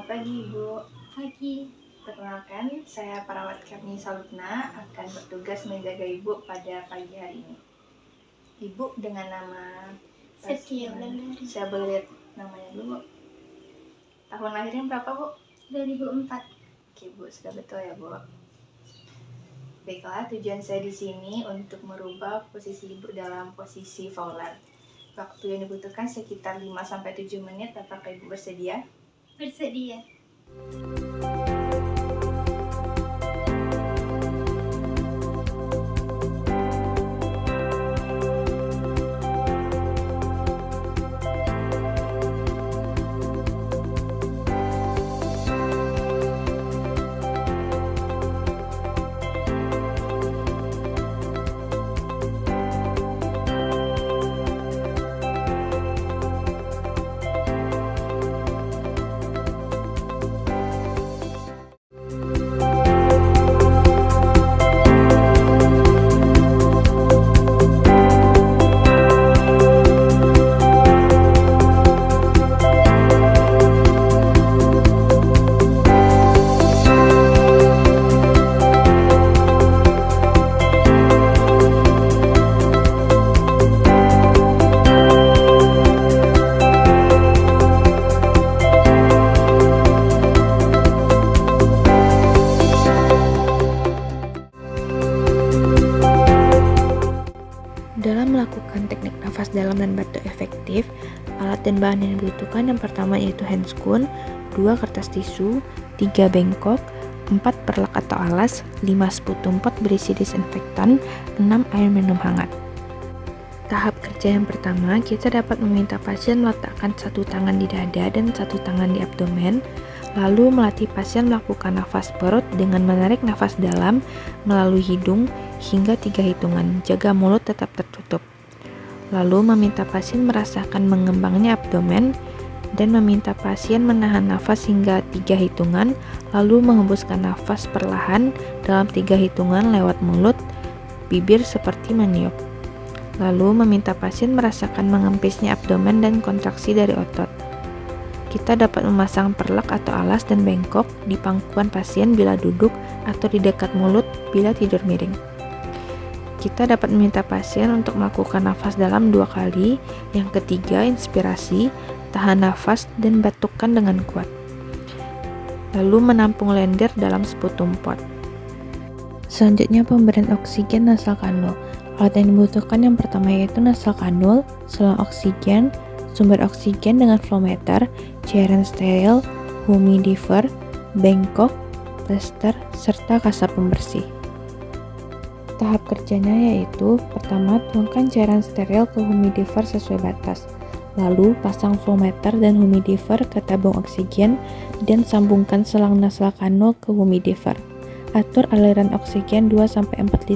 Selamat pagi, Ibu. Pagi. Perkenalkan, saya perawat Karni Salutna akan bertugas menjaga Ibu pada pagi hari ini. Ibu dengan nama Setia Wulandari. Saya boleh lihat namanya dulu, Bu. Tahun lahirnya berapa, Bu? 2004. Oke, Bu, sudah betul ya, Bu. Baiklah, tujuan saya di sini untuk merubah posisi Ibu dalam posisi Fowler. Waktu yang dibutuhkan sekitar 5-7 menit. Apakah Ibu bersedia? Bersedia. Dalam melakukan teknik nafas dalam dan batuk efektif, alat dan bahan yang dibutuhkan yang pertama yaitu handscoon, 2 kertas tisu, 3 bengkok, 4 perlak atau alas, 5 sputum pot berisi disinfektan, 6 air minum hangat. Tahap kerja yang pertama, kita dapat meminta pasien meletakkan satu tangan di dada dan satu tangan di abdomen, lalu melatih pasien melakukan nafas perut dengan menarik nafas dalam melalui hidung hingga 3 hitungan, jaga mulut tetap tertutup. Lalu meminta pasien merasakan mengembangnya abdomen dan meminta pasien menahan nafas hingga 3 hitungan, lalu menghembuskan nafas perlahan dalam 3 hitungan lewat mulut, bibir seperti meniup. Lalu meminta pasien merasakan mengempisnya abdomen dan kontraksi dari otot. Kita dapat memasang perlak atau alas dan bengkok di pangkuan pasien bila duduk atau di dekat mulut bila tidur miring. Kita dapat meminta pasien untuk melakukan nafas dalam 2 kali. Yang ketiga, inspirasi, tahan nafas dan batukkan dengan kuat. Lalu menampung lendir dalam sputum pot. Selanjutnya pemberian oksigen nasal kanul. Alat yang dibutuhkan yang pertama yaitu nasal kanul, selang oksigen, sumber oksigen dengan flowmeter, cairan steril, humidifier, bengkok, plester, serta kasar pembersih. Tahap kerjanya yaitu pertama, tuangkan cairan steril ke humidifier sesuai batas. Lalu pasang flowmeter dan humidifier ke tabung oksigen dan sambungkan selang nasal kanul ke humidifier. Atur aliran oksigen 2-4